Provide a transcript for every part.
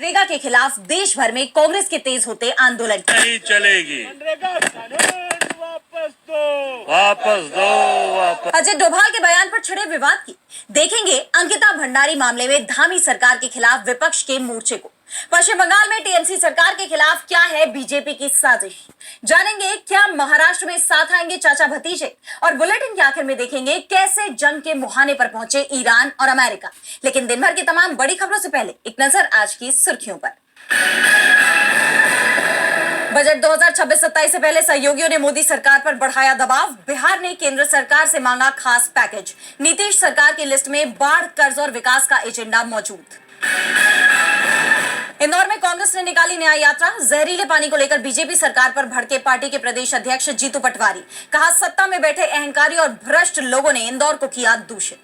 मनरेगा के खिलाफ देश भर में कांग्रेस के तेज होते आंदोलन नहीं चलेगी। मनरेगा कानून वापस दो, वापस दो, वापस। अजय डोभाल के बयान पर छिड़े विवाद की देखेंगे अंकिता भंडारी मामले में धामी सरकार के खिलाफ विपक्ष के मोर्चे को। पश्चिम बंगाल में टीएमसी सरकार के खिलाफ क्या है बीजेपी की साजिश, जानेंगे क्या महाराष्ट्र में साथ आएंगे चाचा भतीजे, और बुलेटिन के आखिर में देखेंगे कैसे जंग के मुहाने पर पहुंचे ईरान और अमेरिका। लेकिन दिन भर की तमाम बड़ी खबरों से पहले एक नजर आज की सुर्खियों पर। बजट 2026-27 से पहले सहयोगियों ने मोदी सरकार पर बढ़ाया दबाव। बिहार ने केंद्र सरकार से मांगा खास पैकेज। नीतीश सरकार की लिस्ट में बाढ़, कर्ज और विकास का एजेंडा मौजूद। इंदौर में कांग्रेस ने निकाली न्याय यात्रा। जहरीले पानी को लेकर बीजेपी सरकार पर भड़के पार्टी के प्रदेश अध्यक्ष जीतू पटवारी। कहा, सत्ता में बैठे अहंकारी और भ्रष्ट लोगों ने इंदौर को किया दूषित।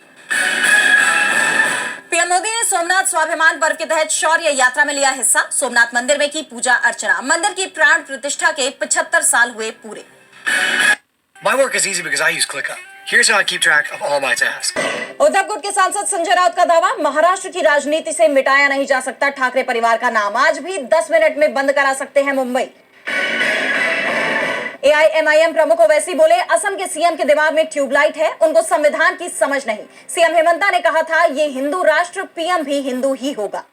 पीएम मोदी ने सोमनाथ स्वाभिमान पर्व के तहत शौर्य यात्रा में लिया हिस्सा। सोमनाथ मंदिर में की पूजा अर्चना। मंदिर की प्राण प्रतिष्ठा के 75 साल हुए पूरे। My work is easy because I use ClickUp. Here's how I keep track of all my tasks. उद्धवपुर के सांसद संजय राउत का दावा, महाराष्ट्र की राजनीति से मिटाया नहीं जा सकता ठाकरे परिवार का नाम। आज भी 10 मिनट में बंद करा सकते हैं मुंबई। एआईएमआईएम प्रमुख ओवैसी बोले, असम के सीएम के दिमाग में ट्यूबलाइट है, उनको संविधान की समझ नहीं। सीएम हेमंता ने कहा था, ये हिंदू राष्ट्र, पीएम भी हिंदू ही होगा।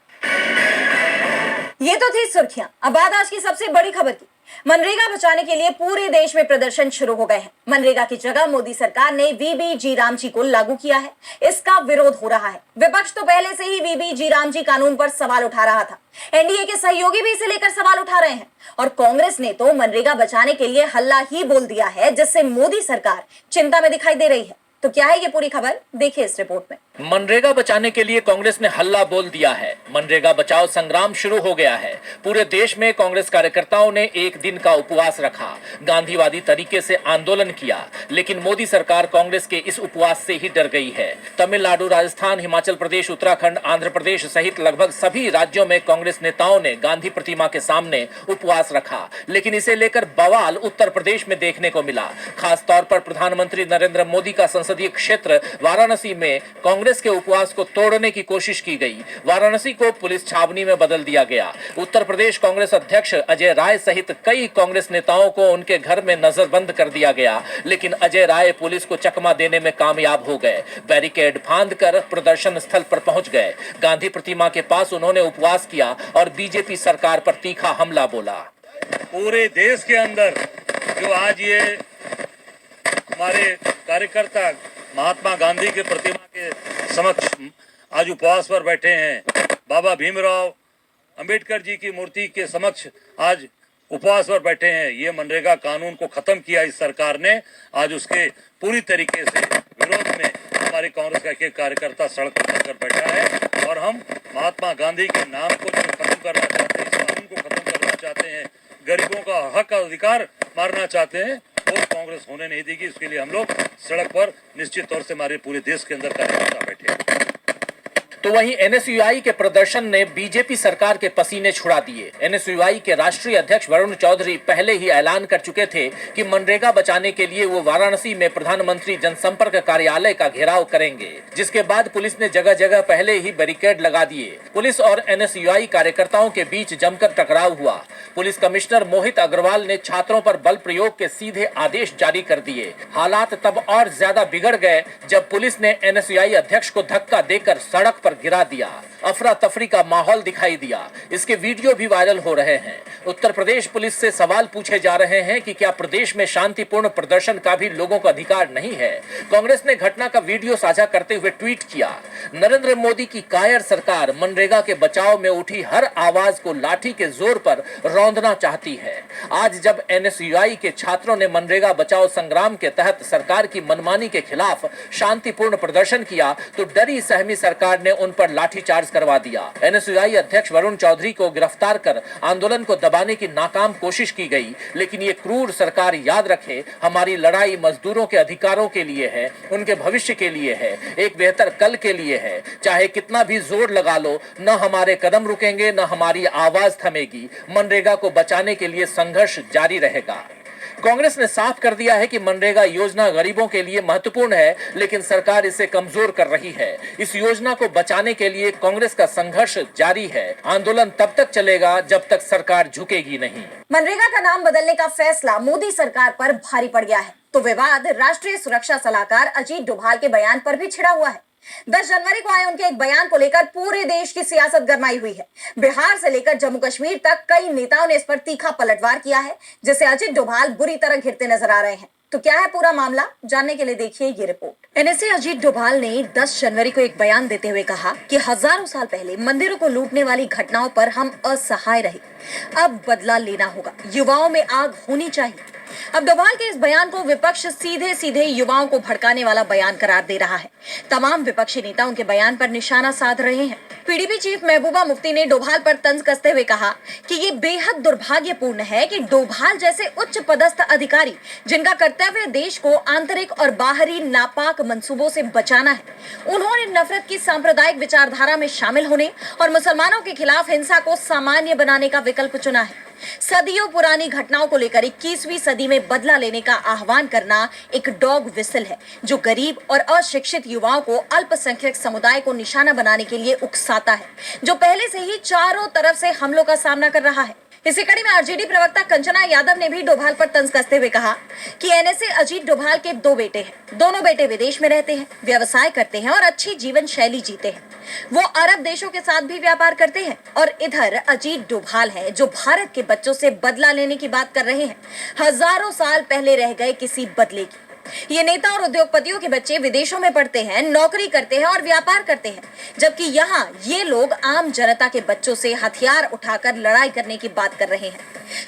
ये तो थी सुर्खियां। अब बात आज की सबसे बड़ी खबर की। मनरेगा बचाने के लिए पूरे देश में प्रदर्शन शुरू हो गए हैं। मनरेगा की जगह मोदी सरकार ने वीबीजी रामजी को लागू किया है। इसका विरोध हो रहा है। विपक्ष तो पहले से ही वीबीजी रामजी कानून पर सवाल उठा रहा था। एनडीए के सहयोगी भी इसे लेकर सवाल उठा रहे हैं और कांग्रेस ने तो मनरेगा बचाने के लिए हल्ला ही बोल दिया है, जिससे मोदी सरकार चिंता में दिखाई दे रही है। तो क्या है ये पूरी खबर, देखिए इस रिपोर्ट में। मनरेगा बचाने के लिए कांग्रेस ने हल्ला बोल दिया है। मनरेगा बचाओ संग्राम शुरू हो गया है। पूरे देश में कांग्रेस कार्यकर्ताओं ने एक दिन का उपवास रखा, गांधीवादी तरीके से आंदोलन किया। लेकिन मोदी सरकार कांग्रेस के इस उपवास से ही डर गई है। तमिलनाडु, राजस्थान, हिमाचल प्रदेश, उत्तराखंड, आंध्र प्रदेश सहित लगभग सभी राज्यों में कांग्रेस नेताओं ने गांधी प्रतिमा के सामने उपवास रखा। लेकिन इसे लेकर बवाल उत्तर प्रदेश में देखने को मिला। खासतौर पर प्रधानमंत्री नरेंद्र मोदी का संसदीय क्षेत्र वाराणसी में कांग्रेस के उपवास को तोड़ने की कोशिश की गई। वाराणसी को पुलिस छावनी में बदल दिया गया। उत्तर प्रदेश कांग्रेस अध्यक्ष अजय राय सहित कई कांग्रेस नेताओं को उनके घर में नजरबंद कर दिया गया। लेकिन अजय राय पुलिस को चकमा देने में कामयाब हो गए। बैरिकेड फांदकर प्रदर्शन स्थल पर पहुंच गए। गांधी प्रतिमा के पास उन्होंने उपवास किया और बीजेपी सरकार पर तीखा हमला बोला। पूरे देश के अंदर जो आज ये हमारे कार्यकर्ता महात्मा गांधी के प्रतिमा के समक्ष आज उपवास पर बैठे हैं, बाबा भीमराव अंबेडकर जी की मूर्ति के समक्ष आज उपवास पर बैठे हैं। ये मनरेगा कानून को खत्म किया इस सरकार ने। आज उसके पूरी तरीके से विरोध में हमारे कांग्रेस का एक कार्यकर्ता सड़क पर उतर बैठा है और हम महात्मा गांधी के नाम को जो खत्म करना चाहते हैं, इस कानून को खत्म करना चाहते हैं, गरीबों का हक अधिकार मारना चाहते हैं, वो कांग्रेस होने नहीं देगी। इसके लिए हम लोग सड़क पर निश्चित तौर से हमारे पूरे देश के अंदर कार्यकर्ता बैठे हैं। तो वहीं एनएसयूआई के प्रदर्शन ने बीजेपी सरकार के पसीने छुड़ा दिए। एनएसयूआई के राष्ट्रीय अध्यक्ष वरुण चौधरी पहले ही ऐलान कर चुके थे कि मनरेगा बचाने के लिए वो वाराणसी में प्रधानमंत्री जनसंपर्क कार्यालय का घेराव करेंगे, जिसके बाद पुलिस ने जगह जगह पहले ही बैरिकेड लगा दिए। पुलिस और एनएसयूआई कार्यकर्ताओं के बीच जमकर टकराव हुआ। पुलिस कमिश्नर मोहित अग्रवाल ने छात्रों पर बल प्रयोग के सीधे आदेश जारी कर दिए। हालात तब और ज्यादा बिगड़ गए जब पुलिस ने एनएसयूआई अध्यक्ष को धक्का देकर सड़क पर गिरा दिया। अफरा तफरी का माहौल दिखाई दिया। इसके वीडियो भी वायरल हो रहे हैं। उत्तर प्रदेश पुलिस से सवाल पूछे जा रहे हैं कि क्या प्रदेश में शांतिपूर्ण प्रदर्शन का भी लोगों को अधिकार नहीं है। कांग्रेस ने घटना का वीडियो साझा करते हुए ट्वीट किया, नरेंद्र मोदी की कायर सरकार मनरेगा के बचाव में उठी हर आवाज को लाठी के जोर पर रौंदना चाहती है। आज जब एनएसयूआई के छात्रों ने मनरेगा बचाओ संग्राम के तहत सरकार की मनमानी के खिलाफ शांतिपूर्ण प्रदर्शन किया तो डरी सहमी सरकार ने उन पर लाठीचार्ज करवा दिया। एनएसयूआई अध्यक्ष वरुण चौधरी को गिरफ्तार कर आंदोलन को दबाने की नाकाम कोशिश की गई। लेकिन ये क्रूर सरकार याद रखे, हमारी लड़ाई मजदूरों के अधिकारों के लिए है, उनके भविष्य के लिए है, एक बेहतर कल के लिए है। चाहे कितना भी जोर लगा लो, न हमारे कदम रुकेंगे, न हमारी आवाज थमेगी। मनरेगा को बचाने के लिए संघर्ष जारी रहेगा। कांग्रेस ने साफ कर दिया है कि मनरेगा योजना गरीबों के लिए महत्वपूर्ण है, लेकिन सरकार इसे कमजोर कर रही है। इस योजना को बचाने के लिए कांग्रेस का संघर्ष जारी है। आंदोलन तब तक चलेगा जब तक सरकार झुकेगी नहीं। मनरेगा का नाम बदलने का फैसला मोदी सरकार पर भारी पड़ गया है, तो विवाद राष्ट्रीय सुरक्षा सलाहकार अजीत डोभाल के बयान पर भी छिड़ा हुआ है। 10 जनवरी को आए उनके एक बयान को लेकर पूरे देश की सियासत गरमाई हुई है। बिहार से लेकर जम्मू कश्मीर तक कई नेताओं ने इस पर तीखा पलटवार किया है, जिसे अजीत डोभाल बुरी तरह घिरते नजर आ रहे हैं। तो क्या है पूरा मामला, जानने के लिए देखिए ये रिपोर्ट। एनएसए अजीत डोभाल ने 10 जनवरी को एक बयान देते हुए कहा कि हजारों साल पहले मंदिरों को लूटने वाली घटनाओं पर हम असहाय रहे, अब बदला लेना होगा, युवाओं में आग होनी चाहिए। अब डोभाल के इस बयान को विपक्ष सीधे सीधे युवाओं को भड़काने वाला बयान करार दे रहा है। तमाम विपक्षी नेता उनके बयान पर निशाना साध रहे हैं। पीडीपी चीफ महबूबा मुफ्ती ने डोभाल पर तंज कसते हुए कहा कि ये बेहद दुर्भाग्यपूर्ण है कि डोभाल जैसे उच्च पदस्थ अधिकारी, जिनका कर्तव्य देश को आंतरिक और बाहरी नापाक मंसूबों से बचाना है, उन्होंने नफरत की सांप्रदायिक विचारधारा में शामिल होने और मुसलमानों के खिलाफ हिंसा को सामान्य बनाने का विकल्प चुना है। सदियों पुरानी घटनाओं को लेकर 21वीं सदी में बदला लेने का आह्वान करना एक डॉग विसल है, जो गरीब और अशिक्षित युवाओं को अल्पसंख्यक समुदाय को निशाना बनाने के लिए उकसाता है, जो पहले से ही चारों तरफ से हमलों का सामना कर रहा है। इसी कड़ी में आरजेडी प्रवक्ता कंचना यादव ने भी डोभाल पर तंज कसते हुए कहा कि एनएसए अजीत डोभाल के 2 बेटे हैं। दोनों बेटे विदेश में रहते हैं, व्यवसाय करते हैं और अच्छी जीवन शैली जीते हैं। वो अरब देशों के साथ भी व्यापार करते हैं, और इधर अजीत डोभाल है जो भारत के बच्चों से बदला लेने की बात कर रहे हैं, हजारों साल पहले रह गए किसी बदले की। ये नेता और उद्योगपतियों के बच्चे विदेशों में पढ़ते हैं, नौकरी करते हैं और व्यापार करते हैं, जबकि यहाँ ये लोग आम जनता के बच्चों से हथियार उठाकर लड़ाई करने की बात कर रहे हैं।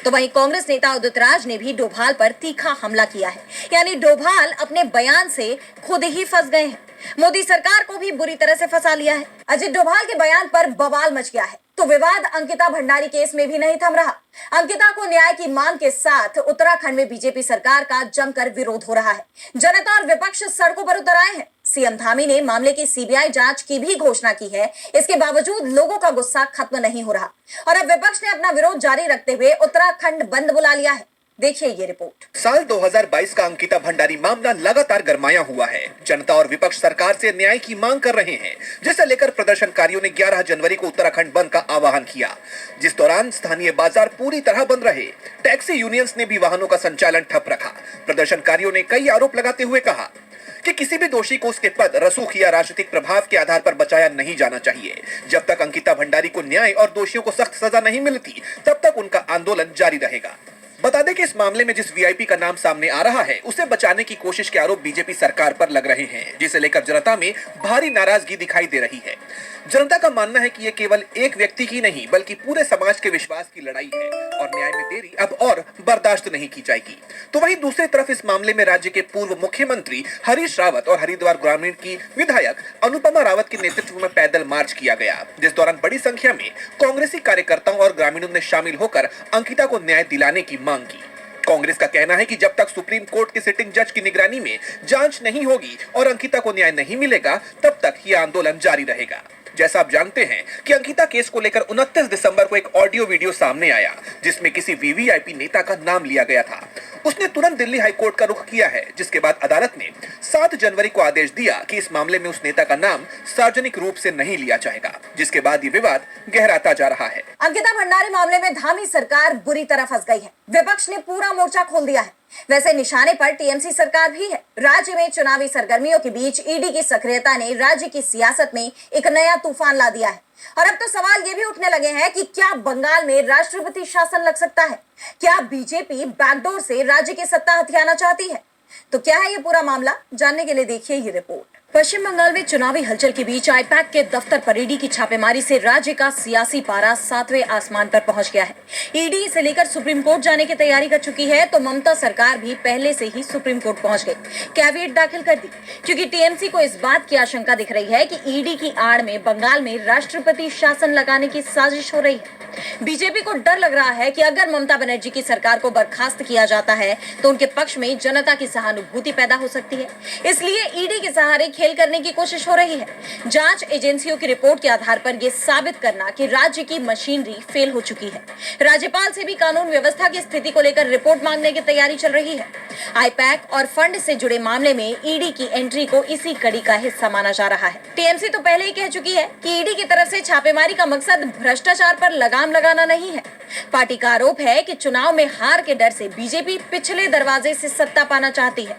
तो वहीं कांग्रेस नेता उदित राज ने भी डोभाल पर तीखा हमला किया है, यानी डोभाल अपने बयान से खुद ही फंस गए हैं। मोदी सरकार को भी बुरी तरह से फंसा लिया है। अजीत डोभाल के बयान पर बवाल मच गया है, तो विवाद अंकिता भंडारी केस में भी नहीं थम रहा। अंकिता को न्याय की मांग के साथ उत्तराखंड में बीजेपी सरकार का जमकर विरोध हो रहा है। जनता और विपक्ष सड़कों पर उतर आए हैं। सीएम धामी ने मामले की सीबीआई जांच की भी घोषणा की है। इसके बावजूद लोगों का गुस्सा खत्म नहीं हो रहा, और अब विपक्ष ने अपना विरोध जारी रखते हुए उत्तराखंड बंद बुला लिया है। देखिए ये रिपोर्ट। साल 2022 का अंकिता भंडारी मामला लगातार गरमाया हुआ है। जनता और विपक्ष सरकार से न्याय की मांग कर रहे हैं, जिसे लेकर प्रदर्शनकारियों ने 11 जनवरी को उत्तराखंड बंद का आह्वान किया, जिस दौरान स्थानीय बाजार पूरी तरह बंद रहे। टैक्सी यूनियंस ने भी वाहनों का संचालन ठप रखा। प्रदर्शनकारियों ने कई आरोप लगाते हुए कहा कि किसी भी दोषी को उसके पद, रसूख या राजनीतिक प्रभाव के आधार पर बचाया नहीं जाना चाहिए। जब तक अंकिता भंडारी को न्याय और दोषियों को सख्त सजा नहीं मिलती, तब तक उनका आंदोलन जारी रहेगा। बता दें कि इस मामले में जिस वीआईपी का नाम सामने आ रहा है, उसे बचाने की कोशिश के आरोप बीजेपी सरकार पर लग रहे हैं, जिसे लेकर जनता में भारी नाराजगी दिखाई दे रही है। जनता का मानना है कि ये केवल एक व्यक्ति की नहीं, बल्कि पूरे समाज के विश्वास की लड़ाई है, और न्याय में देरी अब और बर्दाश्त नहीं की जाएगी। तो वहीं दूसरी तरफ इस मामले में राज्य के पूर्व मुख्यमंत्री हरीश रावत और हरिद्वार ग्रामीण की विधायक अनुपमा रावत के नेतृत्व में पैदल मार्च किया गया, जिस दौरान बड़ी संख्या में कांग्रेसी कार्यकर्ताओं और ग्रामीणों ने शामिल होकर अंकिता को न्याय दिलाने की मांग की। कांग्रेस का कहना है कि जब तक सुप्रीम कोर्ट के सिटिंग जज की निगरानी में जांच नहीं होगी और अंकिता को न्याय नहीं मिलेगा, तब तक यह आंदोलन जारी रहेगा। जैसा आप जानते हैं कि अंकिता केस को लेकर 29 दिसंबर को एक ऑडियो वीडियो सामने आया, जिसमें किसी वीवीआईपी नेता का नाम लिया गया था। उसने तुरंत दिल्ली हाई कोर्ट का रुख किया है, जिसके बाद अदालत ने 7 जनवरी को आदेश दिया कि इस मामले में उस नेता का नाम सार्वजनिक रूप से नहीं लिया जाएगा, जिसके बाद ये विवाद गहराता जा रहा है। अंकिता भंडारी मामले में धामी सरकार बुरी तरह फंस गई है। विपक्ष ने पूरा मोर्चा खोल दिया है। वैसे निशाने पर टीएमसी सरकार भी है। राज्य में चुनावी सरगर्मियों के बीच ईडी की सक्रियता ने राज्य की सियासत में एक नया तूफान ला दिया है, और अब तो सवाल ये भी उठने लगे हैं कि क्या बंगाल में राष्ट्रपति शासन लग सकता है? क्या बीजेपी बैकडोर से राज्य की सत्ता हथियाना चाहती है? तो क्या है ये पूरा मामला, जानने के लिए देखिए ये रिपोर्ट। पश्चिम बंगाल में चुनावी हलचल के बीच आईपैक के दफ्तर पर ईडी की छापेमारी से राज्य का सियासी पारा 7वें आसमान पर पहुंच गया है। ईडी इसे लेकर सुप्रीम कोर्ट जाने की तैयारी कर चुकी है, तो ममता सरकार भी पहले से ही सुप्रीम कोर्ट पहुंच गई, कैविएट दाखिल कर दी, क्योंकि टीएमसी को इस बात की आशंका दिख रही है कि ईडी की आड़ में बंगाल में राष्ट्रपति शासन लगाने की साजिश हो रही है। बीजेपी को डर लग रहा है कि अगर ममता बनर्जी की सरकार को बर्खास्त किया जाता है तो उनके पक्ष में जनता की सहानुभूति पैदा हो सकती है। इसलिए ईडी के सहारे खेल करने की कोशिश हो रही है। जांच एजेंसियों की रिपोर्ट के आधार पर यह साबित करना कि राज्य की मशीनरी फेल हो चुकी है। राज्यपाल से भी कानून व्यवस्था की स्थिति को लेकर रिपोर्ट मांगने की तैयारी चल रही है। आईपैक और फंड से जुड़े मामले में ईडी की एंट्री को इसी कड़ी का हिस्सा माना जा रहा है। टीएमसी तो पहले ही कह चुकी है कि ईडी की तरफ से छापेमारी का मकसद भ्रष्टाचार पर लगाम लगाना नहीं है। पार्टी का आरोप है कि चुनाव में हार के डर से बीजेपी पिछले दरवाजे से सत्ता पाना चाहती है।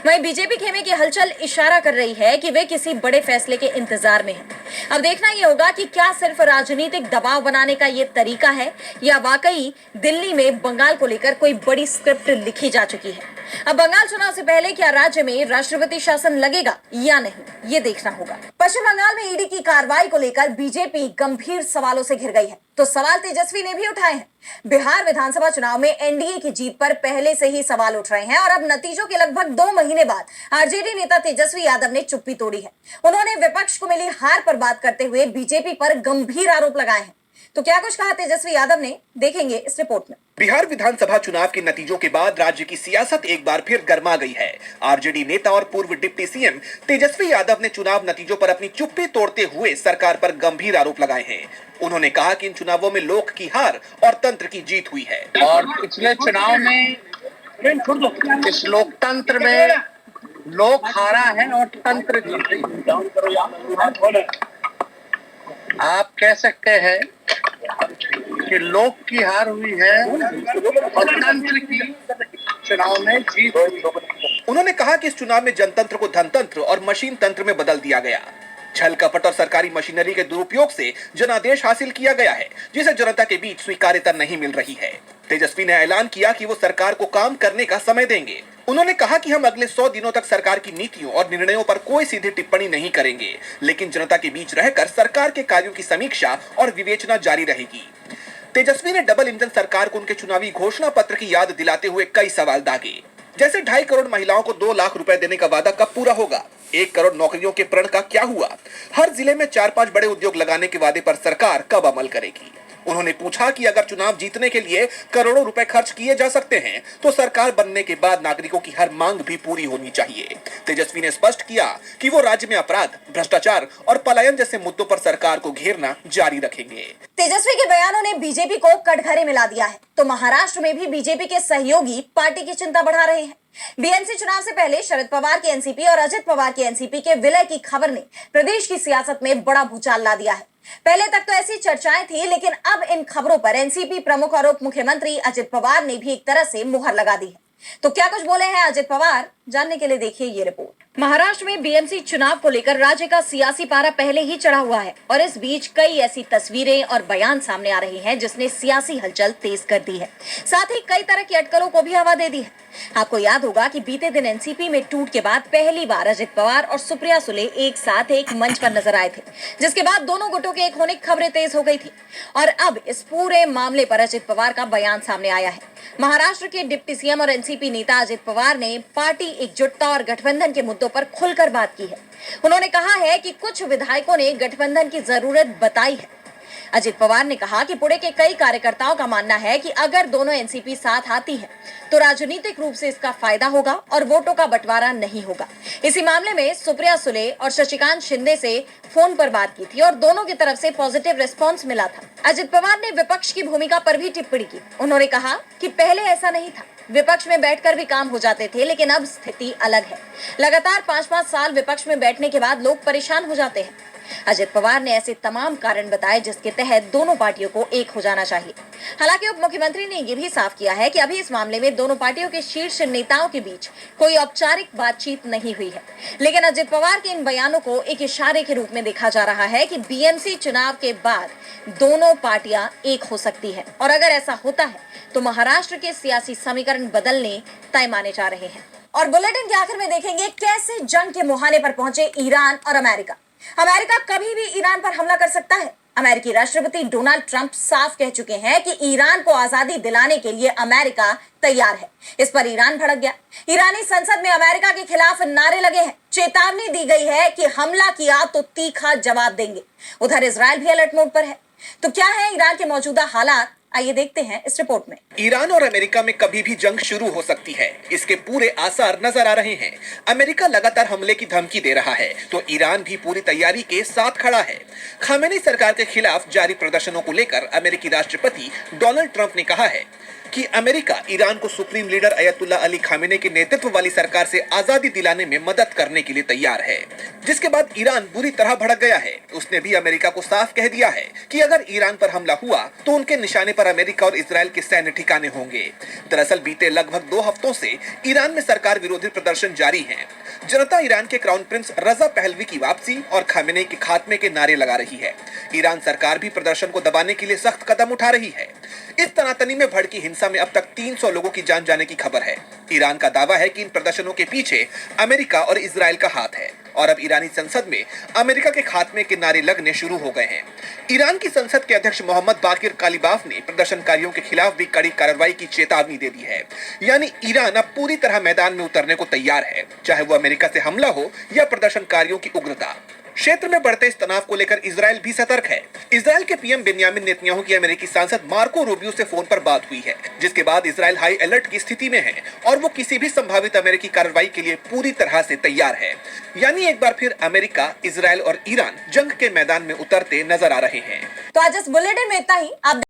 वहीं बीजेपी खेमे की हलचल इशारा कर रही है कि वे किसी बड़े फैसले के इंतजार में हैं। अब देखना यह होगा कि क्या सिर्फ राजनीतिक दबाव बनाने का ये तरीका है या वाकई दिल्ली में बंगाल को लेकर कोई बड़ी स्क्रिप्ट लिखी जा चुकी है। अब बंगाल चुनाव से पहले क्या राज्य में राष्ट्रपति शासन लगेगा या नहीं, ये देखना होगा। पश्चिम बंगाल में ईडी की कार्रवाई को लेकर बीजेपी गंभीर सवालों से घिर गई है, तो सवाल तेजस्वी ने भी उठाए हैं। बिहार विधानसभा चुनाव में एनडीए की जीत पर पहले से ही सवाल उठ रहे हैं और अब नतीजों के लगभग 2 महीने बाद आरजेडी नेता तेजस्वी यादव ने चुप्पी तोड़ी है। उन्होंने विपक्ष को मिली हार पर बात करते हुए बीजेपी पर गंभीर आरोप लगाए हैं। तो क्या कुछ कहा तेजस्वी यादव ने, देखेंगे इस रिपोर्ट में। बिहार विधानसभा चुनाव के नतीजों के बाद राज्य की सियासत एक बार फिर गर्मा गई है। आरजेडी नेता और पूर्व डिप्टी सीएम तेजस्वी यादव ने चुनाव नतीजों पर अपनी चुप्पी तोड़ते हुए सरकार पर गंभीर आरोप लगाए हैं। उन्होंने कहा कि इन चुनावों में लोक की हार और तंत्र की जीत हुई है। और पिछले चुनाव में इस लोकतंत्र में लोक हारा है और तंत्र जीती। आप कह सकते हैं कि लोक की हार हुई है और तंत्र की चुनाव में जीत हुई। उन्होंने कहा कि इस चुनाव में जनतंत्र को धनतंत्र और मशीन तंत्र में बदल दिया गया। छल कपट और सरकारी मशीनरी के दुरुपयोग से जनादेश हासिल किया गया है, जिसे जनता के बीच स्वीकार्यता नहीं मिल रही है। तेजस्वी ने ऐलान किया कि वो सरकार को काम करने का समय देंगे। उन्होंने कहा कि हम अगले 100 दिनों तक सरकार की नीतियों और निर्णयों पर कोई सीधी टिप्पणी नहीं करेंगे, लेकिन जनता के बीच रहकर सरकार के कार्यों की समीक्षा और विवेचना जारी रहेगी। तेजस्वी ने डबल इंजन सरकार को उनके चुनावी घोषणा पत्र की याद दिलाते हुए कई सवाल दागे, जैसे 2.5 करोड़ महिलाओं को 2 लाख रुपए देने का वादा कब पूरा होगा, 1 करोड़ नौकरियों के प्रण का क्या हुआ, हर जिले में 4-5 बड़े उद्योग लगाने के वादे पर सरकार कब अमल करेगी। उन्होंने पूछा कि अगर चुनाव जीतने के लिए करोड़ों रुपए खर्च किए जा सकते हैं, तो सरकार बनने के बाद नागरिकों की हर मांग भी पूरी होनी चाहिए। तेजस्वी ने स्पष्ट किया कि वो राज्य में अपराध, भ्रष्टाचार और पलायन जैसे मुद्दों पर सरकार को घेरना जारी रखेंगे। तेजस्वी के बयानों ने बीजेपी को कटघरे मिला दिया है, तो महाराष्ट्र में भी बीजेपी के सहयोगी पार्टी की चिंता बढ़ा रहे हैं। बीएमसी चुनाव से पहले शरद पवार की एनसीपी और अजित पवार की एनसीपी के विलय की खबर ने प्रदेश की सियासत में बड़ा भूचाल ला दिया है। पहले तक तो ऐसी चर्चाएं थी, लेकिन अब इन खबरों पर एनसीपी प्रमुख और उप मुख्यमंत्री अजित पवार ने भी एक तरह से मुहर लगा दी है। तो क्या कुछ बोले हैं अजित पवार, जानने के लिए देखिए ये रिपोर्ट। महाराष्ट्र में बीएमसी चुनाव को लेकर राज्य का सियासी पारा पहले ही चढ़ा हुआ है और इस बीच कई ऐसी तस्वीरें और बयान सामने आ रही हैं जिसने सियासी हलचल तेज कर दी है, साथ ही कई तरह की अटकलों को भी हवा दे दी है। आपको याद होगा कि बीते दिन एनसीपी में टूट के बाद पहली बार अजित पवार और सुप्रिया सुले एक साथ एक मंच पर नजर आए थे, जिसके बाद दोनों गुटों के एक होने की खबरें तेज हो गई थी और अब इस पूरे मामले पर अजित पवार का बयान सामने आया है। महाराष्ट्र के डिप्टी सीएम और एनसीपी नेता अजित पवार ने पार्टी एकजुटता और गठबंधन के मुद्दों पर खुलकर बात की है। उन्होंने कहा है कि कुछ विधायकों ने गठबंधन की जरूरत बताई है। अजित पवार ने कहा कि पुणे के कई कार्यकर्ताओं का मानना है कि अगर दोनों एनसीपी साथ आती है तो राजनीतिक रूप से इसका फायदा होगा और वोटों का बंटवारा नहीं होगा। इसी मामले में सुप्रिया सुले और शशिकांत शिंदे से फोन पर बात की थी और दोनों की तरफ से पॉजिटिव रिस्पांस मिला था। अजित पवार ने विपक्ष की भूमिका पर भी टिप्पणी की। उन्होंने कहा कि पहले ऐसा नहीं था, विपक्ष में बैठकर भी काम हो जाते थे, लेकिन अब स्थिति अलग है। लगातार 5-5 साल विपक्ष में बैठने के बाद लोग परेशान हो जाते हैं। अजित पवार ने ऐसे तमाम कारण बताए जिसके तहत दोनों पार्टियों को एक हो जाना चाहिए। हालांकि उप मुख्यमंत्री ने यह भी साफ किया है कि अभी इस मामले में दोनों पार्टियों के शीर्ष नेताओं के बीच कोई औपचारिक बातचीत नहीं हुई है, लेकिन अजित पवार के इन बयानों को एक इशारे के रूप में देखा जा रहा है कि बीएमसी चुनाव के बाद दोनों पार्टियां एक हो सकती है और अगर ऐसा होता है तो महाराष्ट्र के सियासी समीकरण बदलने तय माने जा रहे हैं। और बुलेटिन के आखिर में देखेंगे कैसे जंग के मुहाने पर पहुंचे ईरान और अमेरिका। अमेरिका कभी भी ईरान पर हमला कर सकता है। अमेरिकी राष्ट्रपति डोनाल्ड ट्रंप साफ कह चुके हैं कि ईरान को आजादी दिलाने के लिए अमेरिका तैयार है। इस पर ईरान भड़क गया। ईरानी संसद में अमेरिका के खिलाफ नारे लगे हैं। चेतावनी दी गई है कि हमला किया तो तीखा जवाब देंगे। उधर इजरायल भी अलर्ट मोड पर है। तो क्या है ईरान के मौजूदा हालात, आइए देखते हैं इस रिपोर्ट में। ईरान और अमेरिका में कभी भी जंग शुरू हो सकती है, इसके पूरे आसार नजर आ रहे हैं। अमेरिका लगातार हमले की धमकी दे रहा है, तो ईरान भी पूरी तैयारी के साथ खड़ा है। खामेनी सरकार के खिलाफ जारी प्रदर्शनों को लेकर अमेरिकी राष्ट्रपति डोनाल्ड ट्रंप ने कहा है कि अमेरिका ईरान को सुप्रीम लीडर अयतुल्ला अली खामेनी के नेतृत्व वाली सरकार से आजादी दिलाने में मदद करने के लिए तैयार है, जिसके बाद ईरान बुरी तरह भड़क गया है। उसने भी अमेरिका को साफ कह दिया है कि अगर ईरान पर हमला हुआ तो उनके निशाने पर अमेरिका और इजरायल के सैन्य ठिकाने होंगे। दरअसल बीते लगभग 2 हफ्तों से ईरान में सरकार विरोधी प्रदर्शन जारी है। जनता ईरान के क्राउन प्रिंस रजा पहलवी की वापसी और खामेनी के खात्मे के नारे लगा रही है। ईरान सरकार भी प्रदर्शन को दबाने के लिए सख्त कदम उठा रही है। इस तनातनी में भड़की हिंसा में अब तक 300 लोगों की जान जाने की खबर है। ईरान का दावा है कि इन प्रदर्शनों के पीछे अमेरिका और इजरायल का हाथ है और अब ईरानी संसद में अमेरिका के खात्मे के नारे लगने शुरू हो गए हैं। ईरान की संसद के अध्यक्ष मोहम्मद बाकिर कालिबाफ ने प्रदर्शनकारियों के खिलाफ भी कड़ी कार्रवाई की चेतावनी दे दी है। यानी ईरान अब पूरी तरह मैदान में उतरने को तैयार है, चाहे वो अमेरिका से हमला हो या प्रदर्शनकारियों की उग्रता। क्षेत्र में बढ़ते इस तनाव को लेकर इजरायल भी सतर्क है। इजरायल के पीएम बेन्यामिन नेतन्याहू की अमेरिकी सांसद मार्को रूबियो से फोन पर बात हुई है, जिसके बाद इजरायल हाई अलर्ट की स्थिति में है और वो किसी भी संभावित अमेरिकी कार्रवाई के लिए पूरी तरह से तैयार है। यानी एक बार फिर अमेरिका, इजरायल और ईरान जंग के मैदान में उतरते नजर आ रहे हैं। तो आज इस बुलेटिन में इतना ही। आप